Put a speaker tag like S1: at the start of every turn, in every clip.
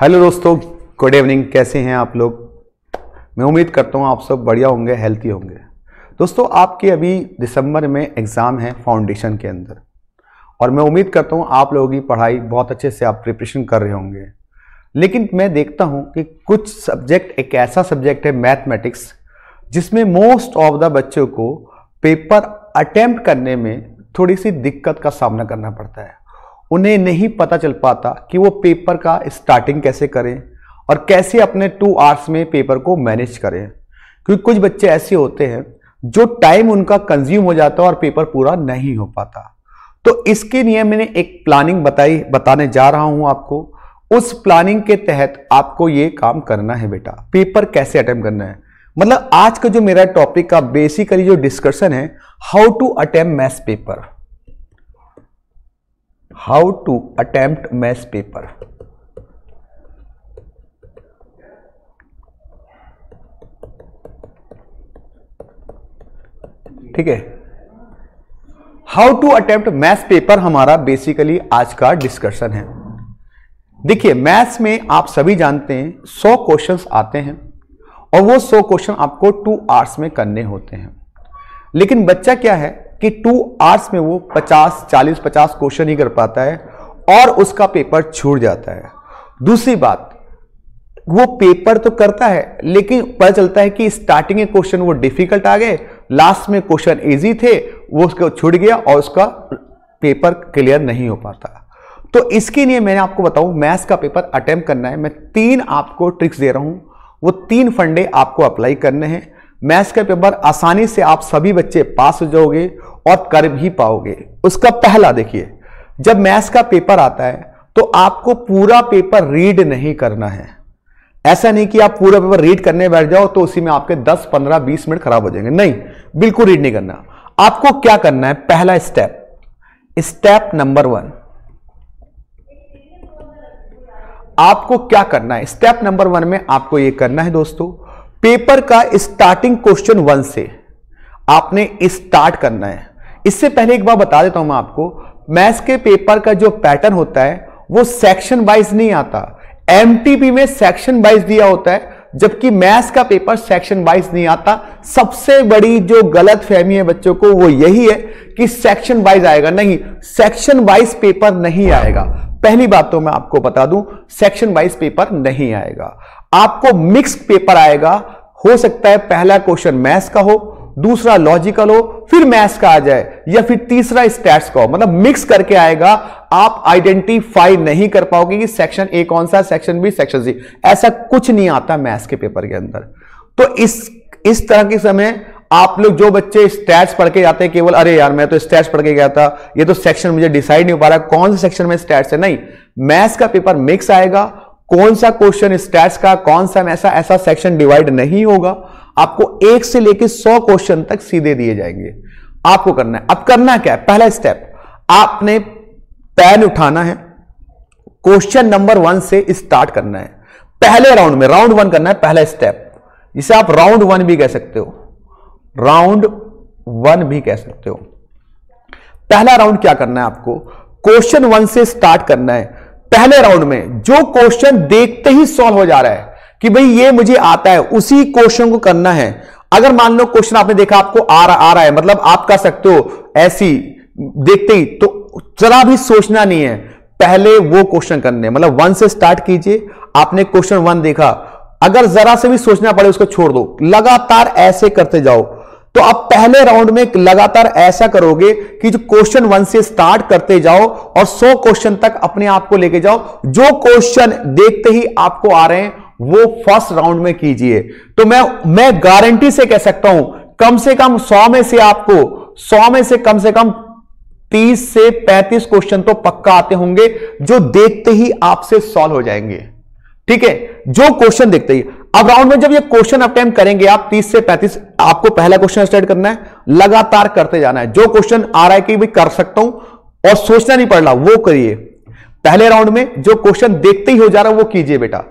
S1: Hello दोस्तों, good evening. कैसे हैं आप लोग? मैं उम्मीद करता हूँ आप सब बढ़िया होंगे, हेल्थी होंगे। दोस्तों, आपके अभी दिसंबर में एग्ज़ाम है फाउंडेशन के अंदर, और मैं उम्मीद करता हूँ आप लोगों की पढ़ाई बहुत अच्छे से आप प्रिपरेशन कर रहे होंगे। लेकिन मैं देखता हूँ कि कुछ सब्जेक्ट, एक ऐसा सब्जेक्ट है मैथमेटिक्स, जिसमें मोस्ट ऑफ द बच्चों को पेपर अटेम्प्ट करने में थोड़ी सी दिक्कत का सामना करना पड़ता है। उन्हें नहीं पता चल पाता कि वो पेपर का स्टार्टिंग कैसे करें और कैसे अपने 2 आवर्स में पेपर को मैनेज करें, क्योंकि कुछ बच्चे ऐसे होते हैं जो टाइम उनका कंज्यूम हो जाता है और पेपर पूरा नहीं हो पाता। तो इसके लिए मैंने एक प्लानिंग बताने जा रहा हूं आपको। उस प्लानिंग के तहत आपको ये काम करना है बेटा, पेपर कैसे अटेम्प्ट करना है। मतलब आज का जो मेरा टॉपिक का बेसिकली जो डिस्कशन है, how to attempt maths paper, how to attempt maths paper. ठीक है, how to attempt maths paper हमारा बेसिकली आज का डिस्कशन है। देखिए, मैथ्स में आप सभी जानते हैं 100 क्वेश्चंस आते हैं और वो 100 क्वेश्चन आपको 2 आवर्स में करने होते हैं। लेकिन बच्चा क्या है कि 2 आवर्स में वो 50 क्वेश्चन ही कर पाता है और उसका पेपर छूट जाता है। दूसरी बात, वो पेपर तो करता है लेकिन पता चलता है कि स्टार्टिंग के क्वेश्चन वो डिफिकल्ट आ गए, लास्ट में क्वेश्चन इजी थे, वो उसको छूट गया और उसका पेपर क्लियर नहीं हो पाता। तो इसके लिए मैंने आपको बताऊं, मैथ्स का पेपर अटेम्प्ट करना है, मैं 3 आपको ट्रिक्स दे रहा हूं। वो 3 फंडे आपको अप्लाई करने हैं। मैथ्स का पेपर आसानी से आप सभी बच्चे पास हो जाओगे और कर भी पाओगे। उसका पहला देखिए, जब मैथ्स का पेपर आता है तो आपको पूरा पेपर रीड नहीं करना है। ऐसा नहीं कि आप पूरा पेपर रीड करने बैठ जाओ तो उसी में आपके 10, 15, 20 मिनट खराब हो जाएंगे। नहीं, बिल्कुल रीड नहीं करना। आपको क्या करना है, पहला स्टेप नंबर 1, आपको क्या करना है, स्टेप नंबर 1 में आपको यह करना है दोस्तों, पेपर का स्टार्टिंग क्वेश्चन 1 से आपने स्टार्ट करना है। इससे पहले एक बार बता देता हूं मैं आपको, मैथ्स के पेपर का जो पैटर्न होता है वो सेक्शन वाइज नहीं आता। एमटीपी में सेक्शन वाइज दिया होता है, जबकि मैथ्स का पेपर सेक्शन वाइज नहीं आता। सबसे बड़ी जो गलत फहमी है बच्चों को वो यही है कि सेक्शन वाइज आएगा। नहीं, सेक्शन वाइज पेपर नहीं आएगा। पहली बात तो मैं आपको बता दूं, सेक्शन वाइज पेपर नहीं आएगा, आपको मिक्स पेपर आएगा। हो सकता है पहला क्वेश्चन मैथ्स का हो, दूसरा लॉजिकल हो, फिर मैथ्स का आ जाए, या फिर तीसरा स्टैट्स का हो। मतलब मिक्स करके आएगा। आप आइडेंटिफाई नहीं कर पाओगे कि सेक्शन ए कौन सा, सेक्शन बी, सेक्शन सी। ऐसा कुछ नहीं आता मैथ्स के पेपर के अंदर। तो इस तरह के समय आप लोग जो बच्चे स्टैट्स पढ़ के जाते हैं केवल, अरे यार मैं तो स्टैट्स पढ़ के गया था, ये तो सेक्शन मुझे डिसाइड नहीं हो पा रहा कौन से सेक्शन में स्टैट्स है। नहीं, मैथ्स का पेपर मिक्स आएगा। कौन सा क्वेश्चन स्टैट्स का, कौन सा ऐसा सेक्शन डिवाइड नहीं होगा। आपको 1 से लेकर 100 क्वेश्चन तक सीधे दिए जाएंगे। आपको करना है, अब करना क्या है, पहला स्टेप, आपने पेन उठाना है, क्वेश्चन नंबर 1 से स्टार्ट करना है। पहले राउंड में, राउंड 1 करना है, पहला स्टेप, जिसे आप राउंड 1 भी कह सकते हो, राउंड 1 भी कह सकते हो। पहला राउंड क्या करना है, आपको क्वेश्चन 1 से स्टार्ट करना है। पहले राउंड में जो क्वेश्चन देखते ही सॉल्व हो जा रहा है कि भाई ये मुझे आता है, उसी क्वेश्चन को करना है। अगर मान लो क्वेश्चन आपने देखा आपको आ रहा है, मतलब आप कर सकते हो ऐसी देखते ही, तो जरा भी सोचना नहीं है, पहले वो क्वेश्चन करने, मतलब 1 से स्टार्ट कीजिए। आपने क्वेश्चन 1 देखा, अगर जरा से भी सोचना पड़े उसको छोड़ दो, लगातार ऐसे करते जाओ। तो आप पहले राउंड में लगातार ऐसा करोगे कि जो क्वेश्चन 1 से स्टार्ट करते जाओ और 100 क्वेश्चन तक अपने आप को लेके जाओ। जो क्वेश्चन देखते ही आपको आ रहे हैं वो फर्स्ट राउंड में कीजिए। तो मैं गारंटी से कह सकता हूं, कम से कम 100 में से आपको 100 में से कम 30 से 35 क्वेश्चन तो पक्का आते होंगे जो देखते ही आपसे सॉल्व हो जाएंगे। ठीक है, जो क्वेश्चन देखते ही। अब राउंड में जब ये क्वेश्चन अटेम्प्ट करेंगे आप 30 से 35, आपको पहला क्वेश्चन स्टार्ट करना है, लगातार करते जाना है। जो क्वेश्चन आ रहा है कि भाई कर सकता हूं और सोचना नहीं पड़ रहा, वो करिए। पहले राउंड में जो क्वेश्चन देखते ही हो जा रहा है वो कीजिए बेटा।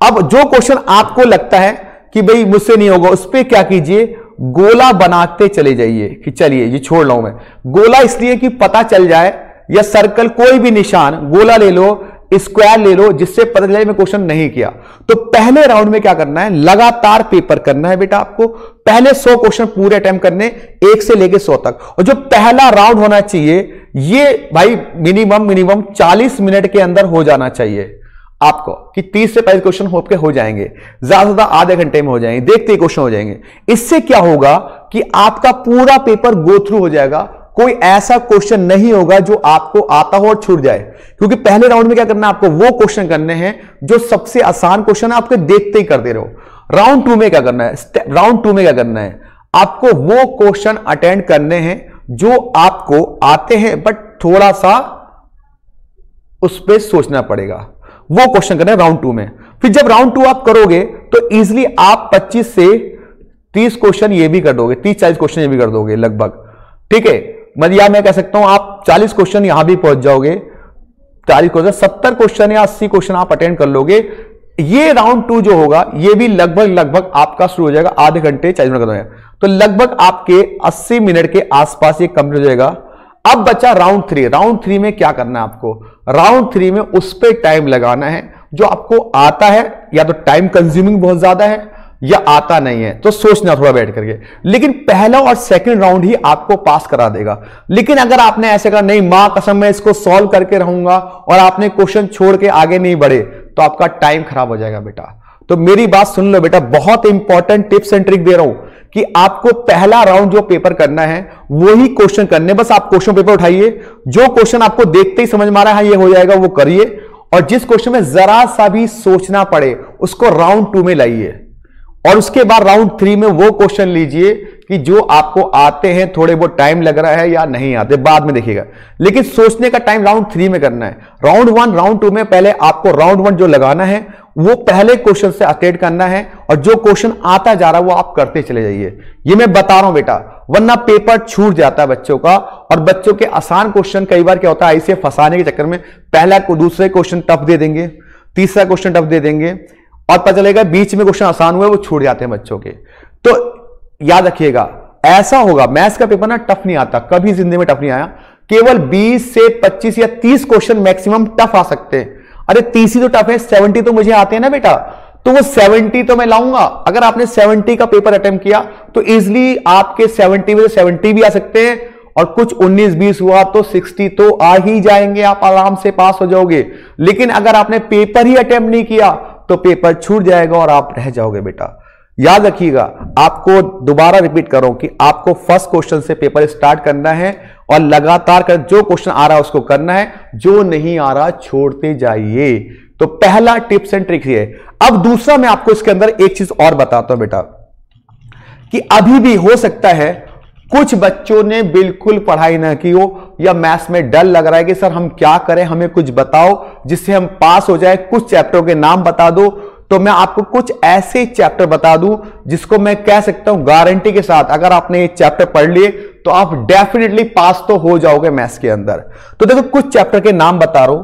S1: अब जो क्वेश्चन आपको लगता है कि भाई मुझसे नहीं होगा, उस पर क्या कीजिए, गोला बनाते चले जाइए कि चलिए ये छोड़ रहा हूं मैं। गोला इसलिए कि पता चल जाए, या सर्कल, कोई भी निशान, गोला ले लो, स्क्वायर ले लो जिससे पता चले मैं क्वेश्चन नहीं किया। तो पहले राउंड में क्या करना है, लगातार पेपर करना है बेटा आपको। पहले 100 क्वेश्चन पूरे अटेम्प्ट करने, 1 से लेके 100 तक। और जो पहला राउंड होना चाहिए ये भाई मिनिमम 40 मिनट के अंदर हो जाना चाहिए आपको, कि 30 से 35 क्वेश्चन होके हो जाएंगे, ज्यादा से ज्यादा आधे घंटे में हो जाएंगे, देखते ही क्वेश्चन हो जाएंगे। इससे क्या होगा कि आपका पूरा पेपर गो थ्रू हो जाएगा, कोई ऐसा क्वेश्चन नहीं होगा जो आपको आता हो और छूट जाए। क्योंकि पहले राउंड में क्या करना है, आपको वो क्वेश्चन करने हैं जो सबसे आसान क्वेश्चन है, आपके देखते ही कर दे रहे हो। राउंड 2 में क्या करना है, राउंड 2 में क्या करना है, आपको वो क्वेश्चन अटेंड करने हैं जो आपको आते हैं बट थोड़ा सा उस पर सोचना पड़ेगा, वो क्वेश्चन करना है राउंड 2 में। फिर जब राउंड 2 आप करोगे तो इजीली आप 25 से 30 क्वेश्चन ये भी कर दोगे, 30-40 क्वेश्चन ये भी कर दोगे लगभग, ठीक है। मतलब मैं कह सकता हूं आप 40 क्वेश्चन यहां भी पहुंच जाओगे, 40 क्वेश्चन 70 क्वेश्चन या 80 क्वेश्चन आप अटेंड कर लोगे। ये राउंड 2 जो होगा ये भी लगभग आपका शुरू हो जाएगा आधे घंटे 40 मिनट का, तो लगभग आपके 80 मिनट के आसपास ये कंप्लीट हो जाएगा। अब बचा राउंड 3। राउंड 3 में क्या करना है आपको, राउंड 3 में उस पर टाइम लगाना है जो आपको आता है, या तो टाइम कंज्यूमिंग बहुत ज्यादा है या आता नहीं है, तो सोचना थोड़ा बैठ करके। लेकिन पहला और सेकंड राउंड ही आपको पास करा देगा। लेकिन अगर आपने ऐसे कहा नहीं मां कसम मैं इसको सॉल्व करके रहूंगा और आपने क्वेश्चन छोड़ के आगे नहीं बढ़े, तो आपका टाइम खराब हो जाएगा बेटा। तो मेरी बात सुन लो बेटा, बहुत इंपॉर्टेंट टिप्स एंड ट्रिक दे रहा हूं कि आपको पहला राउंड जो पेपर करना है वही क्वेश्चन करने। बस आप क्वेश्चन पेपर उठाइए, जो क्वेश्चन आपको देखते ही समझ में आ रहा है ये हो जाएगा वो करिए, और जिस क्वेश्चन में जरा सा भी सोचना पड़े उसको राउंड 2 में लाइए। और उसके बाद राउंड 3 में वो क्वेश्चन लीजिए कि जो आपको आते हैं, थोड़े बहुत टाइम लग रहा है या नहीं आते बाद में देखिएगा, लेकिन सोचने का टाइम राउंड 3 में करना है। राउंड 1 राउंड 2 में पहले आपको राउंड 1 जो लगाना है वो पहले क्वेश्चन से अटेंड करना है, और जो क्वेश्चन आता जा रहा है वो आप करते चले जाइए। ये मैं बता रहा हूं बेटा, वरना पेपर छूट जाता है बच्चों का। और बच्चों के आसान क्वेश्चन कई बार क्या होता है, ऐसे फंसाने के चक्कर में पहला को दूसरे क्वेश्चन टफ दे देंगे, तीसरा क्वेश्चन टफ दे देंगे, और पता चलेगा बीच में क्वेश्चन आसान हुए वो छूट जाते हैं बच्चों के। तो याद रखिएगा ऐसा होगा, मैथ्स का पेपर ना टफ नहीं आता, कभी जिंदगी में टफ नहीं आया। केवल 20 से 25 या 30 क्वेश्चन मैक्सिमम टफ आ सकते हैं। अरे 30 ही तो टफ है, 70 तो मुझे आते हैं ना बेटा, तो वो 70 तो मैं लाऊंगा। अगर आपने 70 का पेपर अटेम्प्ट किया तो इजिली आपके 70 में 70 भी आ सकते हैं, और कुछ 19-20 हुआ तो 60 तो आ ही जाएंगे, आप आराम से पास हो जाओगे। लेकिन अगर आपने पेपर ही अटेम्प्ट नहीं किया तो पेपर छूट जाएगा और आप रह जाओगे बेटा। याद रखिएगा, आपको दोबारा रिपीट करो कि आपको फर्स्ट क्वेश्चन से पेपर स्टार्ट करना है और लगातार कर, जो क्वेश्चन आ रहा है उसको करना है, जो नहीं आ रहा छोड़ते जाइए। तो पहला टिप्स एंड ट्रिक्स ये। अब दूसरा मैं आपको इसके अंदर एक चीज और बताता हूं बेटा, कि अभी भी हो सकता है कुछ बच्चों ने बिल्कुल पढ़ाई ना की हो, या मैथ्स में डर लग रहा है कि सर हम क्या करें, हमें कुछ बताओ जिससे हम पास हो जाए, कुछ चैप्टरों के नाम बता दो। तो मैं आपको कुछ ऐसे चैप्टर बता दूं जिसको मैं कह सकता हूं गारंटी के साथ, अगर आपने ये चैप्टर पढ़ लिए तो आप डेफिनेटली पास तो हो जाओगे मैथ्स के अंदर। तो देखो कुछ चैप्टर के नाम बता रहा हूं।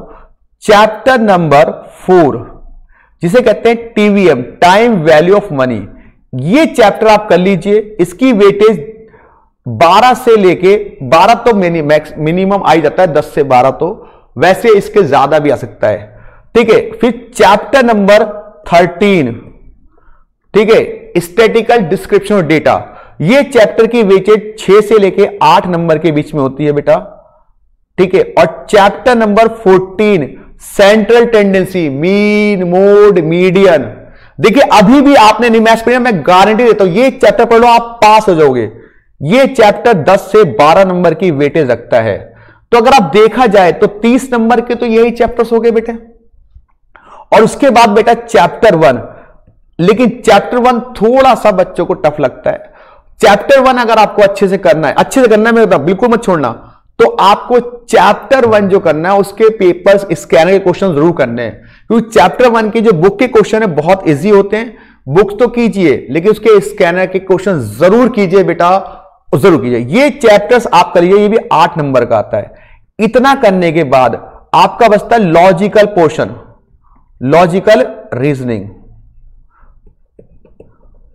S1: चैप्टर नंबर 4 जिसे कहते हैं TVM, time value of money, ये चैप्टर आप कर लीजिए। इसकी वेटेज 12 से लेके 12 तो मिनिमम आ ही जाता है, 10 से 12 तो, वैसे इसके ज्यादा भी आ सकता है, ठीक है। फिर चैप्टर नंबर 13, ठीक है, स्टैटिकल डिस्क्रिप्शन ऑफ डेटा, ये चैप्टर की वेटेज 6 से लेके 8 नंबर के बीच में होती है बेटा, ठीक है। और chapter number 14 central tendency, mean mode median, देखिए अभी भी आपने नहीं मैथ्स पढ़ा, मैं गारंटी देता हूं ये चैप्टर पढ़ लो आप पास हो जाओगे। ये चैप्टर 10 से 12 नंबर की वेटेज रखता है। तो अगर आप देखा जाए तो 30 नंबर के तो यही चैप्टर्स हो गए बेटे। और उसके बाद बेटा चैप्टर 1, लेकिन चैप्टर 1 थोड़ा सा बच्चों को टफ लगता है। चैप्टर 1 अगर आपको अच्छे से करना है, अच्छे से करना है, मैं बिल्कुल मत छोड़ना, तो आपको चैप्टर 1 जो करना है उसके पेपर्स स्कैनर के क्वेश्चन जरूर करने हैं, क्योंकि चैप्टर 1 के जो बुक के क्वेश्चन है बहुत इजी होते हैं। बुक तो कीजिए लेकिन उसके स्कैनर के क्वेश्चन जरूर कीजिए बेटा, जरूर कीजिए। ये चैप्टर्स आप करिए, ये भी 8 नंबर का आता है। इतना करने के बाद आपका बचता है लॉजिकल पोर्शन, लॉजिकल रीजनिंग,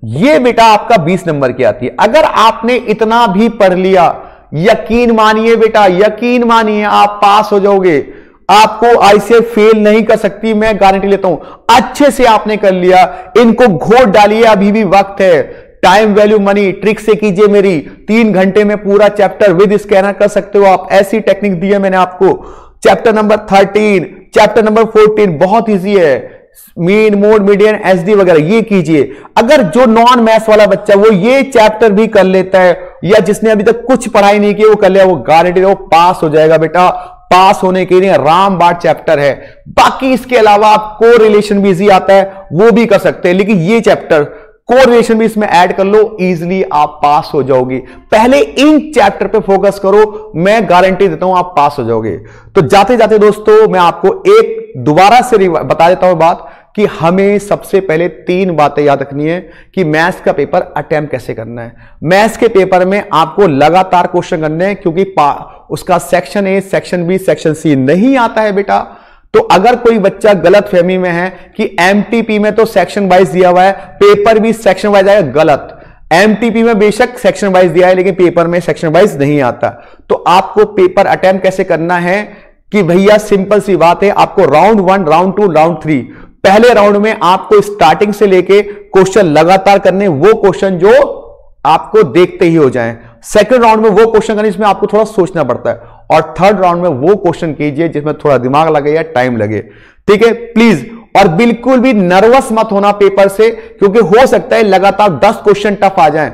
S1: ये बेटा आपका 20 नंबर की आती है। अगर आपने इतना भी पढ़ लिया, यकीन मानिए बेटा, यकीन मानिए आप पास हो जाओगे। आपको आईसीआई फेल नहीं कर सकती, मैं गारंटी लेता हूं। अच्छे से आपने कर लिया, इनको घोट डालिए, अभी भी वक्त है। टाइम वैल्यू मनी ट्रिक से कीजिए मेरी, 3 घंटे में पूरा चैप्टर विद स्कैनर कर सकते हो आप। ऐसी टेक्निक दी है मैंने आपको। चैप्टर नंबर 13, चैप्टर नंबर 14 बहुत इजी है, मीन मोड मीडियन एसडी वगैरह ये कीजिए। अगर जो नॉन मैथ्स वाला बच्चा वो ये चैप्टर भी कर लेता है, या जिसने अभी तक कुछ पढ़ाई नहीं की वो कर लिया, वो गारंटी वो पास हो जाएगा बेटा। पास होने के लिए रामबाण चैप्टर है। बाकी इसके अलावा आप कोरिलेशन भी इजी आता है, वो भी कर सकते हैं, लेकिन ये चैप्टर कोरिलेशन भी इसमें ऐड कर लो, इजीली आप पास हो जाओगे। पहले इन चैप्टर पे फोकस करो, मैं गारंटी देता हूं आप पास हो जाओगे। तो जाते जाते दोस्तों मैं आपको एक दोबारा से बता देता हूं बात कि हमें सबसे पहले 3 बातें याद रखनी है कि मैथ्स का पेपर अटेम्प्ट कैसे करना है। मैथ्स के पेपर में आपको लगातार क्वेश्चन करने हैं, क्योंकि उसका section A, section B, section C नहीं आता है बेटा। तो अगर कोई बच्चा गलत फहमी में है कि एमटीपी में तो सेक्शन वाइज दिया हुआ है, पेपर भी सेक्शन वाइज आएगा, गलत। एमटीपी में बेशक सेक्शन वाइज दिया है, लेकिन पेपर में सेक्शन वाइज नहीं आता। तो आपको पेपर अटेम्प्ट कैसे करना है कि भैया सिंपल सी बात है, आपको राउंड 1, राउंड 2, राउंड 3, पहले राउंड में आपको स्टार्टिंग से लेके क्वेश्चन लगातार करने, वो क्वेश्चन जो आपको देखते ही हो जाएं। सेकंड राउंड में वो क्वेश्चन करने जिसमें आपको थोड़ा सोचना पड़ता है, और थर्ड राउंड में वो क्वेश्चन कीजिए जिसमें थोड़ा दिमाग लगे या टाइम लगे। ठीक है प्लीज, और बिल्कुल भी नर्वस मत होना पेपर से, क्योंकि हो सकता है लगातार 10 क्वेश्चन टफ आ जाएं,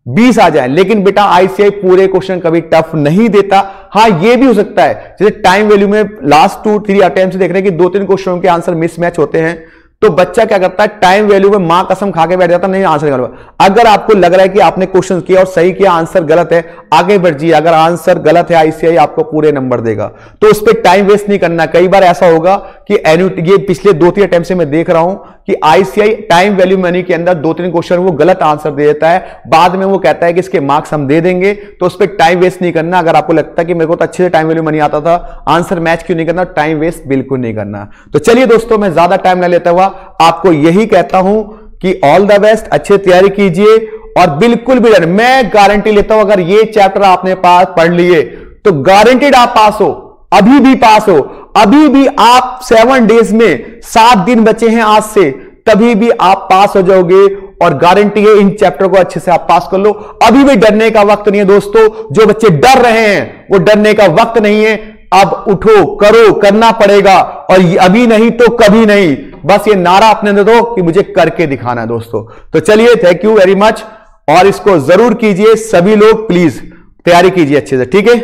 S1: 20 आ जाए, लेकिन बेटा आईसीआई पूरे क्वेश्चन कभी टफ नहीं देता। हां ये भी हो सकता है जैसे टाइम वैल्यू में लास्ट 2-3 अटेम्प्ट से देख रहे हैं कि 2-3 क्वेश्चनों के आंसर मिसमैच होते हैं, तो बच्चा क्या करता है, टाइम वैल्यू में मां कसम खा के बैठ जाता, नहीं आंसर गलत। अगर आपको लग रहा है कि आपने क्वेश्चन किया और सही किया, आंसर गलत है, आगे बढ़ जाइए। अगर आंसर गलत है, आईसीआई आपको पूरे नंबर देगा, तो उस पर टाइम वेस्ट नहीं करना। कई बार ऐसा होगा कि ये पिछले 2-3 अटेम्प्ट से मैं देख रहा हूं कि आईसीआई टाइम वैल्यू मनी के अंदर 2-3 क्वेश्चन वो गलत आंसर दे देता है, बाद में वो कहता है कि इसके मार्क्स हम दे देंगे। तो उस पर टाइम वेस्ट नहीं करना। अगर आपको लगता है कि मेरे को तो अच्छे से टाइम वैल्यू मनी आता था, आंसर मैच क्यों नहीं करना, टाइम वेस्ट बिल्कुल नहीं करना। तो चलिए दोस्तों, मैं ज्यादा टाइम न लेता हुआ आपको यही कहता हूं कि ऑल द बेस्ट, अच्छी तैयारी कीजिए, और बिल्कुल भी डर, मैं गारंटी लेता हूं अगर ये चैप्टर आपने पास पढ़ लिए तो गारंटीड आप पास हो, अभी भी पास हो। अभी भी आप 7 डेज में 7 दिन बचे हैं आज से, तभी भी आप पास हो जाओगे, और गारंटी है इन चैप्टर को अच्छे से आप पास कर लो। अभी भी डरने का वक्त नहीं है दोस्तों। जो बच्चे डर रहे हैं वो डरने का वक्त नहीं है। अब उठो, करो, करना पड़ेगा, और अभी नहीं तो कभी नहीं। बस ये नारा अपने दे दो कि मुझे करके दिखाना है दोस्तों। तो चलिए, थैंक यू वेरी मच, और इसको जरूर कीजिए सभी लोग, प्लीज तैयारी कीजिए अच्छे से। ठीक है,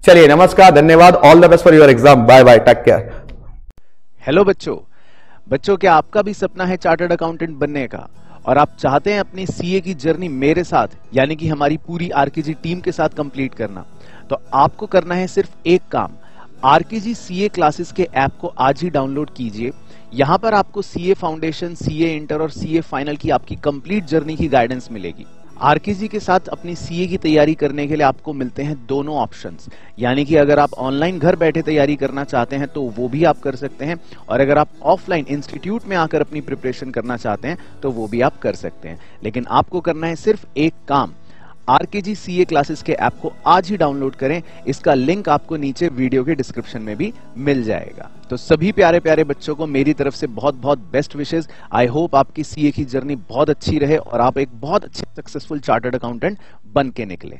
S1: चलिए, नमस्कार, धन्यवाद, all the best for your exam, bye bye, take care.
S2: Hello बच्चों, क्या आपका भी सपना है चार्टर्ड अकाउंटेंट बनने का, और आप चाहते हैं अपनी सीए की जर्नी मेरे साथ, यानी कि हमारी पूरी आरकेजी टीम के साथ कंप्लीट करना? तो आपको करना है सिर्फ एक काम, आरकेजी सीए क्लासेस के ऐप को आज ही डाउनलोड कीजिए। यहां पर आपको सीए फाउंडेशन, सीए इंटर और सीए फाइनल की आपकी कंप्लीट जर्नी की गाइडेंस मिलेगी। आरकेजी के साथ अपनी सीए की तैयारी करने के लिए आपको मिलते हैं दोनों ऑप्शंस, यानी कि अगर आप ऑनलाइन घर बैठे तैयारी करना चाहते हैं तो वो भी आप कर सकते हैं, और अगर आप ऑफलाइन इंस्टीट्यूट में आकर अपनी प्रिपरेशन करना चाहते हैं तो वो भी आप कर सकते हैं। लेकिन आपको करना है सिर्फ एक काम, आरकेजी सीए क्लासेस के ऐप को आज ही डाउनलोड करें। इसका लिंक आपको नीचे वीडियो के डिस्क्रिप्शन में भी मिल जाएगा। तो सभी प्यारे प्यारे बच्चों को मेरी तरफ से बहुत बहुत बेस्ट विशेस। आई होप आपकी सीए की जर्नी बहुत अच्छी रहे और आप एक बहुत अच्छे सक्सेसफुल चार्टर्ड अकाउंटेंट बन के निकले।